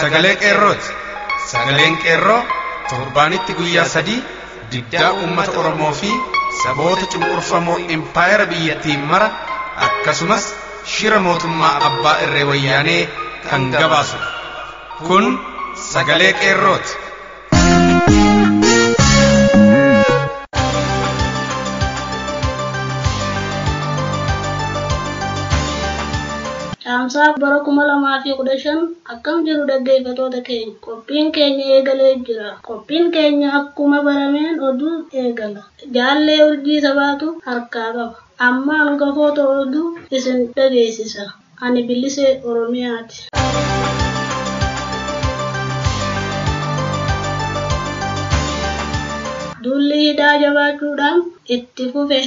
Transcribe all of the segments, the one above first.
sagalee qeerrooti. Sagaleen qeerroo torbaanitti guyyaa 3 diddaa uummata Oromoo fi saboota cunqurfamoo impaayera biyyattii mara akkasumas shira mootummaa abbaa irree wayyaanee kan gabaasu. Kun sagalee qeerrooti. Amsa bara 2015 akkam jiru dhaggeeffattoota keenya. Qophiin keenya eegalee jira. Qophiin keenya akkuma barameen oduu eegala. Jaallee urjii sabaatu harkaa qaba. Amma hangafoota oduu isin dhageessisa. Ani Bilisee Oromiyaati. Duulli hidhaa jabaachuudhaan itti fufe.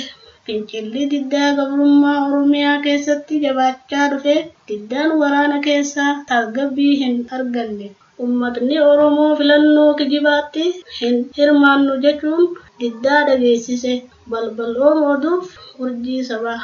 Fincilli diddaa gabrummaa Oromiyaa keessatti jabaachaa dhufe diddaan waraana keessaa tasgabbii hin arganne. Uummatni Oromoo filannoo kijibaatti hin hirmaannu jechuun diddaa dhageessise. Balbal oduuf urjii sabaa.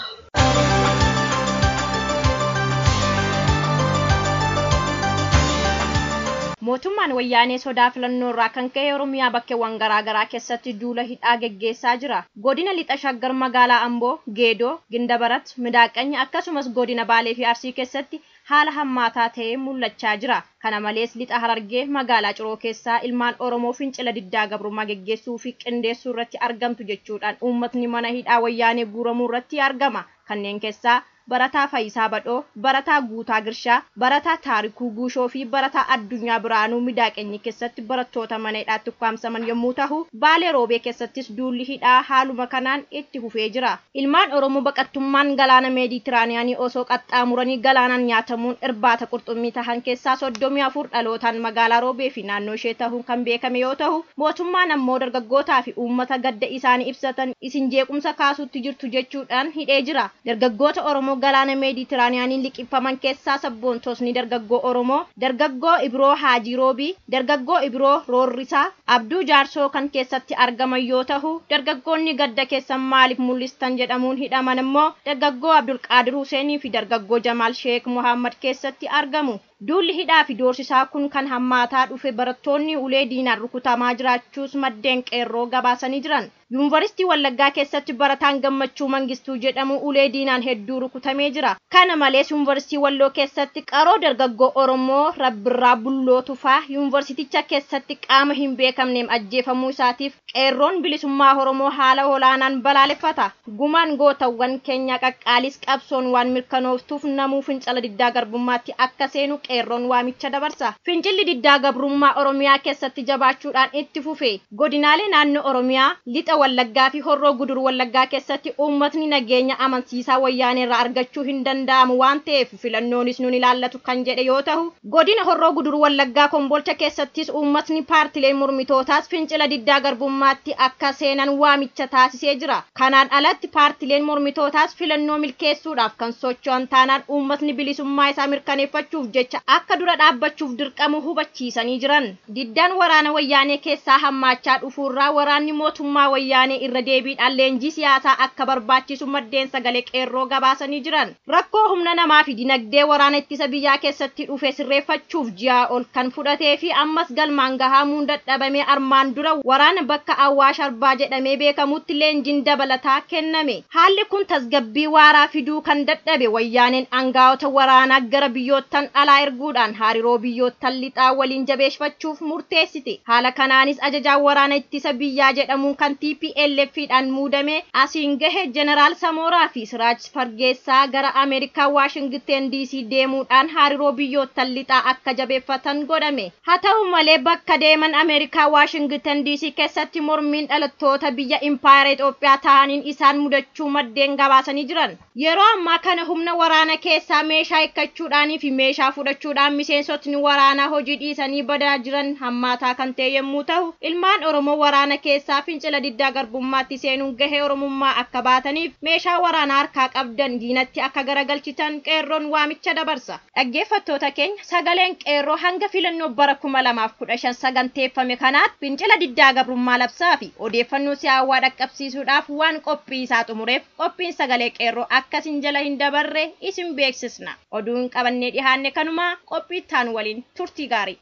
Mootummaan wayyaanee sodaa filannoo irraa kan ka'e Oromiyaa bakkeewwan garaagaraa keessatti duula hidhaa geggeessaa jira. Godina Lixa Shaggar magaalaa Amboo, Geedoo, Gindabarat, Midaaqanya akkasumas godina Baalee fi Arsii keessatti haala hammaataa ta'ee mul'achaa jira. Kana malees Lixa Harargee magaalaa Ciroo keessaa ilmaan Oromoo fincila diddaa gabrummaa geggeessuu fi qindeessuu irratti argamtu jechuudhaan uummatni mana hidhaa wayyaanee guuramuu irratti argama. Kanneen keessaa Barataa Faayisaa Badhoo, Barataa Guutaa Girshaa, Barataa Taarikuu Guushoo fi Barataa Addunyaa Biraanuu Midaaqenyi keessatti barattoota mana hidhaatti ukkaamsaman yommuu ta'u, Baalee Roobee keessattis duulli hidhaa haaluma kanaan itti fufee jira. Ilmaan Oromoo baqattummaan galaana Meeditiraaniyaanii osoo qaxxaamuranii galaanaan nyaatamuun irbaata qurxummii tahan keessaa 34 dhalootaan magaalaa Roobee fi naannoo ishee ta'uun kan beekame yoo ta'u, mootummaan ammoo dargaggootaa fi uummata gadda isaanii ibsatan isin jeequmsa kaasuutti jirtu jechuudhaan hidhee jira. Dargaggoota Oromoo galaana Meeditiraaniyaanii liqimfaman keessaa sabboontotni dargaggoo Oromoo, dargaggoo Ibroo Haajii Roobii, dargaggoo Ibroo Roorrisaa, Abduu Jaarsoo kan keessatti argaman yoo ta'u, dargaggoonni gadda keessan maaliif mul'istan jedhamuun hidhaman immoo dargaggoo Abdul Qaadir Huseenii fi dargaggoo Jamaal Sheek Muhammad keessatti argamu. Duulli hidhaa fi doorsisaa kun kan hammaataa dhufe barattoonni ulee diinaan rukutamaa jiraachuus maddeen qeerroo gabaasanii jiran. Yuunivarsiitii Wallaggaa keessatti barataan Gammachuu Mangistuu jedhamu ulee diinaan hedduu rukutamee jira. Kana malees Yuunivarsiitii Walloo keessatti qaroo dargaggoo Oromoo Rabbirraa Bulloo Tufaa yuunivarsiiticha keessatti qaama hin beekamneen ajjeefamuu isaatiif qeerroon bilisummaa Oromoo haala olaanaan balaaleffata. Gumaan gootawwan keenya qaqqaalis qabsoon waan mirkanooftuuf namuu fincila diddaa garbummaatti akka seenu qeerroon waamicha dabarsa. Fincilli diddaa gabrummaa Oromiyaa keessatti jabaachuudhaan itti fufe. Godinaalee naannoo Oromiyaa Lixa Wallaggaa fi Horroo Gudur Wallaggaa keessatti uummatni nageenya amansiisaa wayyaanee irraa argachuu hin danda'amu waan ta'eef filannoonis nun ilaallatu kan jedhe yoo ta'u, godina Horroo Gudur Wallaggaa Kombolcha keessattis uummatni paartilee mormitootaas fincila diddaa garbummaatti akka seenan waamicha taasisee jira. Kanaan alatti paartileen mormitootaas filannoo milkeessuudhaaf kan socho'an taanaan uummatni bilisummaa isaa mirkaneeffachuuf jecha akka dura dhaabbachuuf dirqamu hubachiisanii jiran. Diddaan waraana wayyaanee keessaa hammaachaa dhufuurraa waraanni mootummaa wayyaanee irra deebiidhaan leenjii siyaasaa akka barbaachisu maddeen sagalee qeerroo gabaasanii jiran. Rakkoo humna namaa fi dinagdee waraana ittisa biyyaa keessatti dhufe sirreeffachuuf ji'a ol kan fudhatee fi ammas galmaan gahamuun dadhabamee armaan dura waraana bakka Awwaash Arbaa jedhamee beekamutti leenjiin dabalataa kenname. Haalli kun tasgabbii waaraa fiduu kan dadhabe wayyaaneen aangaa'ota waraanaa gara biyyoottan alaa erguudhaan hariiroo biyyoottan lixaa waliin jabeeffachuuf murteessite. Haala kanaanis ajajaan waraana ittisa biyyaa jedhamuun kan TPLF'dhaan muudame asiin gahe Jeneraal Samooraa fi Siraaj Fargeessaa gara Ameerikaa Waashingten DC deemuudhaan hariiroo biyyoottan lixaa akka jabeeffatan godhame. Haa ta'u malee bakka deeman Ameerikaa Waashingten DC keessatti mormiin dhalattoota biyya Impaayera Itoophiyaa ta'aniin isaan mudachuu maddeen gabaasanii jiran. Yeroo ammaa kana humna waraana keessaa meeshaa hiikkachuudhaanii fi meeshaa fudhachuudhaan miseensotni waraanaa hojii dhiisanii badaa jiran hammaataa kan ta'e yommuu ta'u, ilmaan Oromoo waraana keessaa fincila diddaa garbummaatti seenuun gahee Oromummaa akka baataniif meeshaa waraanaa harkaa qabdan diinatti akka garagalchitan qeerroon waamicha dabarsa. Dhaggeeffattoota keenya sagaleen qeerroo hanga filannoo bara 2015 saganteeffame kanaatti fincila diddaa gabrummaa labsaa fi odeeffannoo siyaawaa dhaqqabsiisuudhaaf waan qophii isaa xumureef qophiin sagalee qeerroo akkasiin jala hin dabarre isin beeksisna. Oduun qabannee dhihaanne kanuma amma qophii taan waliin turtii gaarii.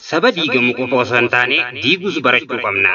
Saba diigamu qofa osoo hin taane diiguus barachuu qabna.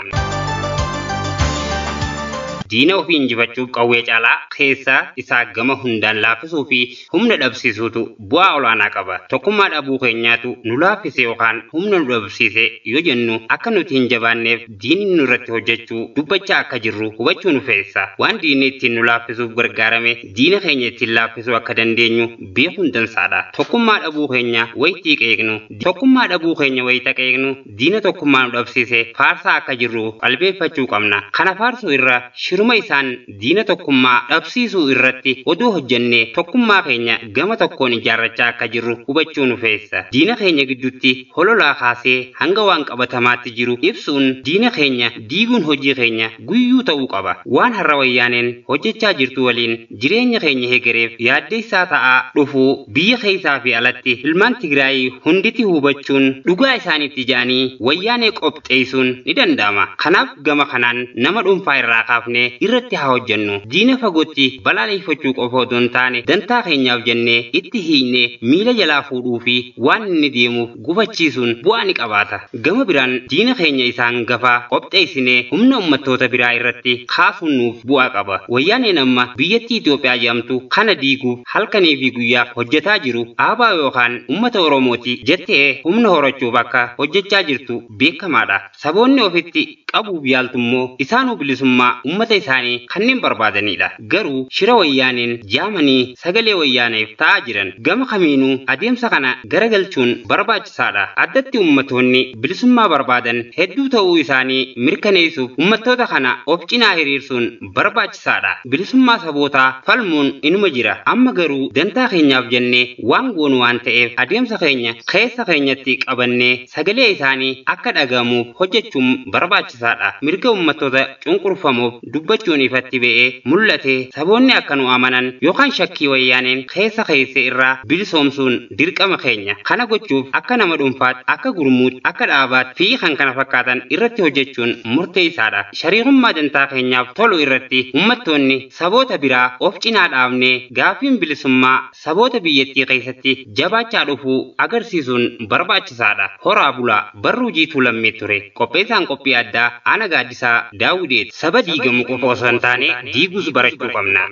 Diina ofii injifachuuf qawwee caalaa keessaa isaa gama hundaan laaffisuu fi humna dhabsiisuutu bu'aa olaanaa qaba. Tokkummaa dhabuu keenyaatu nu laaffise yookaan humna nu dhabsiise yoo jennu akka nuti hin jabaanneef diinni nu irratti hojjechuu dubbachaa akka jirru hubachuu nu feessa. Waan diinni ittiin nu laaffisuuf gargaarame diina keenya ittiin laaffisuu akka dandeenyu beekuun dansaadha. Tokkummaa dhabuu keenya wayitii qeeqnu. Tokkummaa dhabuu keenya wayita qeeqnu diina tokkummaa nu dhabsiise faarsaa akka jirru qalbeeffachuu qabna. Kana faarsuu irra shiruma isaan diina tokkummaa dhabsiisuu irratti oduu hojjenne tokkummaa keenya gama tokkoon ijaarrachaa akka jirru hubachuu nu feessa. Diina keenya gidduutti hololaa kaasee hanga waan qabatamaatti jiru ibsuun diina keenya diiguun hojii keenya guyyuu ta'uu qaba. Waan har'a wayyaaneen hojjechaa jirtu waliin jireenya keenya hegereef yaaddeessaa ta'aa dhufuu biyya keessaa fi alatti ilmaan Tigraay hunditi hubachuun dhugaa isaaniitti jaanii wayyaanee qopheessuun ni danda'ama. Kanaaf gama kanaan nama dhuunfaa irraa kaafne irratti haa hojjennu. Diina fagootti balaaleffachuu qofa otoo hin taane dantaa keenyaaf jennee itti hiinee miila jalaa fuudhuu fi waan inni deemuuf gufachiisuun bu'aa ni qabaata. Gama biraan diina keenya isaan gafaa qopheessinee humna uummattoota biraa irratti kaasuun nuuf bu'aa qaba. Wayyaaneen amma biyyattii Itoophiyaa jedhamtu kana diiguuf halkanii fi guyyaa hojjetaa jiru ABO yookaan uummata Oromooti jettee humna horachuuf akka hojjechaa jirtu beekamaadha. Saboonni ofitti qabuuf yaaltummoo isaanuu bilisummaa uummata isaanii kanneen barbaadanidha. Garuu shira wayyaaneen jaamanii sagalee wayyaaneef ta'aa jiran gama kamiinuu adeemsa kana garagalchuun barbaachisaadha. Addatti uummattoonni bilisummaa barbaadan hedduu ta'uu isaanii mirkaneessuuf uummattoota kana of cinaa hiriirsuun barbaachisaadha. Bilisummaa sabootaa falmuun inuma jira. Amma garuu dantaa keenyaaf jennee waan goonu waan ta'eef adeemsa keenya keessa keenyatti qabannee sagalee isaanii akka dhagahamuuf hojjechuun barbaachisaadha. Mirga uummattoota cunqurfamuuf dubbachuun ifatti ba'ee mul'ate saboonni akka nu amanan yookaan shakkii wayyaaneen keessa irraa bilisoomsuun dirqama keenya. Kana gochuuf akka nama dhuunfaatti akka gurmuutti akka dhaabaatti fi kan kana fakkaatan irratti hojjechuun murteessaadha. Shari'ummaa dantaa keenyaaf tolu irratti uummattoonni saboota biraa of cinaa dhaabnee gaaffiin bilisummaa saboota biyyattii keessatti jabaachaa dhufuu agarsiisuun barbaachisaadha. Horaa bulaa barruu jiituu lammii ture. Qopheessaan qophii addaa Ana Gaaddisaa Daawudeet. Saba diigamu qofa osoo hin taane diiguus barachuu qabna.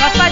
Papa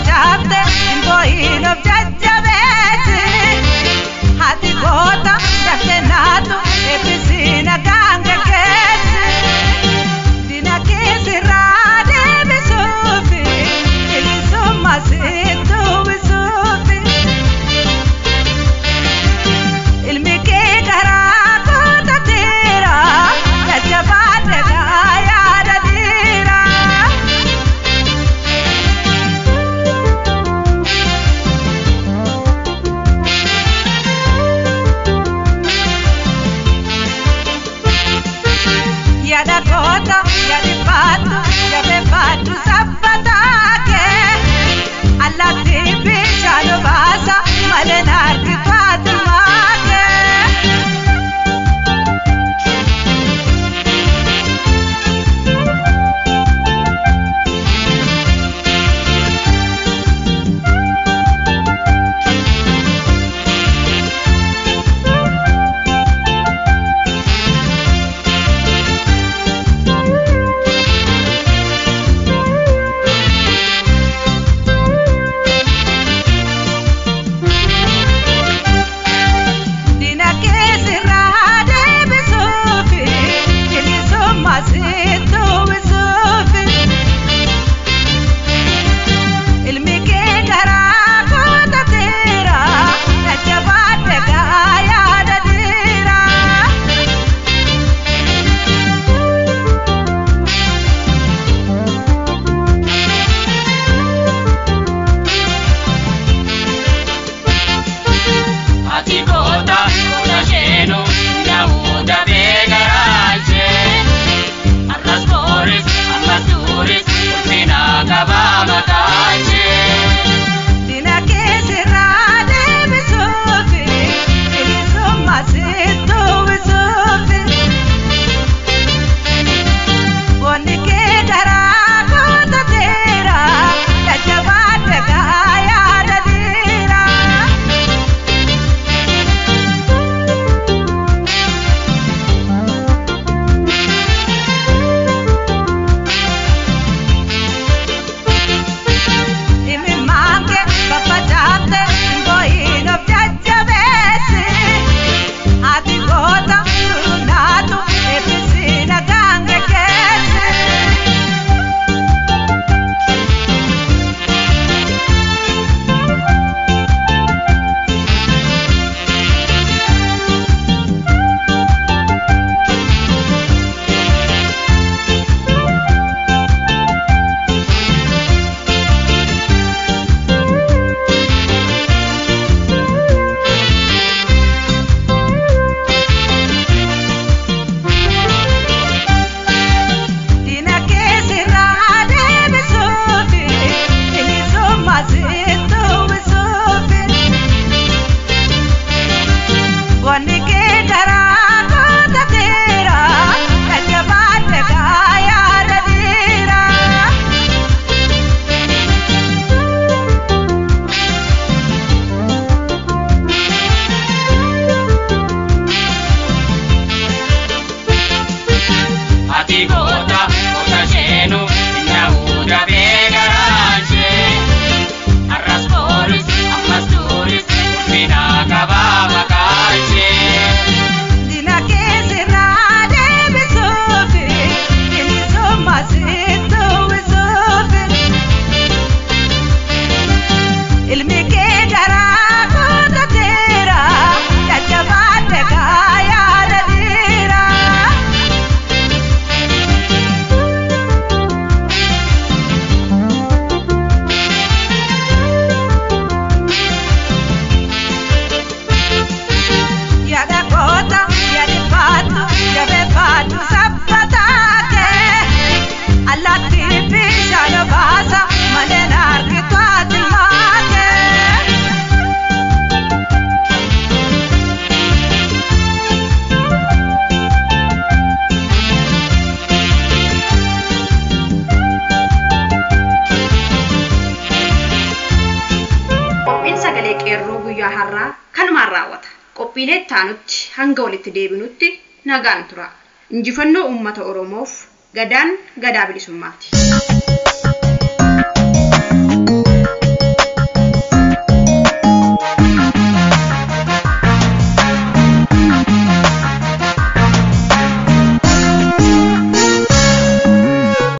qophiilee taanutti hanga walitti deebinutti nagaan tura. Injifannoo uummata Oromoof gadaan gadaa bilisummaati.